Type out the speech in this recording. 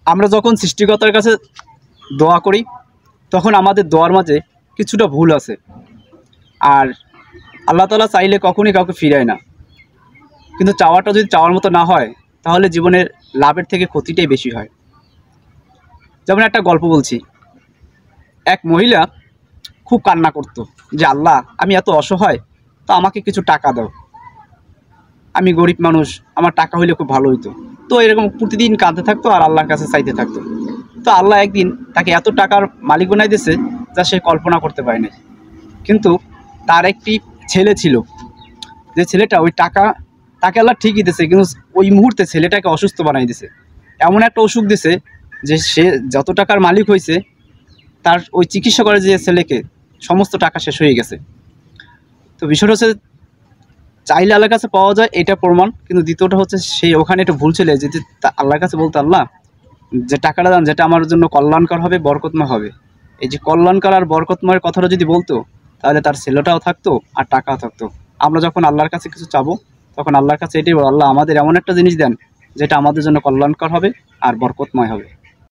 আমরা যখন সৃষ্টিকর্তার কাছে দোয়া করি তখন আমাদের দোয়ার মাঝে কিছুটা ভুল আছে, আর আল্লাহ তাআলা চাইলে কখনই কাউকে ফিরায় না। কিন্তু চাওয়াটা যদি চাওয়ার মতো না হয় তাহলে জীবনের লাভের থেকে ক্ষতিটাই বেশি হয়। যেমন একটা গল্প বলছি, এক মহিলা খুব কান্না করতো যে আল্লাহ, আমি এত অসহায়, তো আমাকে কিছু টাকা দাও, আমি গরিব মানুষ, আমার টাকা হইলে খুব ভালো হইতো। তো এরকম প্রতিদিন কাঁদতে থাকতো আর আল্লাহর কাছে চাইতে থাকতো। তো আল্লাহ একদিন তাকে এত টাকার মালিক বানাই দিয়েছে যা সে কল্পনা করতে পারে নাই। কিন্তু তার একটি ছেলে ছিল, যে ছেলেটা ওই টাকা তাকে আল্লাহ ঠিকই দিয়েছে, কিন্তু ওই মুহূর্তে ছেলেটাকে অসুস্থ বানাই দিয়েছে। এমন একটা অসুখ দিয়েছে যে সে যত টাকার মালিক হয়েছে তার ওই চিকিৎসা করে যে ছেলেকে সমস্ত টাকা শেষ হয়ে গেছে। তো বিষয়টা হচ্ছে চাইলে আল্লাহর কাছে পাওয়া যায়, এটা প্রমাণ। কিন্তু দ্বিতীয়টা হচ্ছে সে ওখানে একটু ভুল ছিল, যদি আল্লাহর কাছে বলতো আল্লাহ যে টাকাটা দান যেটা আমার জন্য কল্যাণকর হবে, বরকতময় হবে, এই যে কল্যাণকর আর বরকতময়ের কথাটা যদি বলতো তাহলে তার ছেলেটাও থাকতো আর টাকাও থাকতো। আমরা যখন আল্লাহর কাছে কিছু চাবো তখন আল্লাহর কাছে এটাই বলো, আল্লাহ আমাদের এমন একটা জিনিস দেন যেটা আমাদের জন্য কল্যাণকর হবে আর বরকতময় হবে।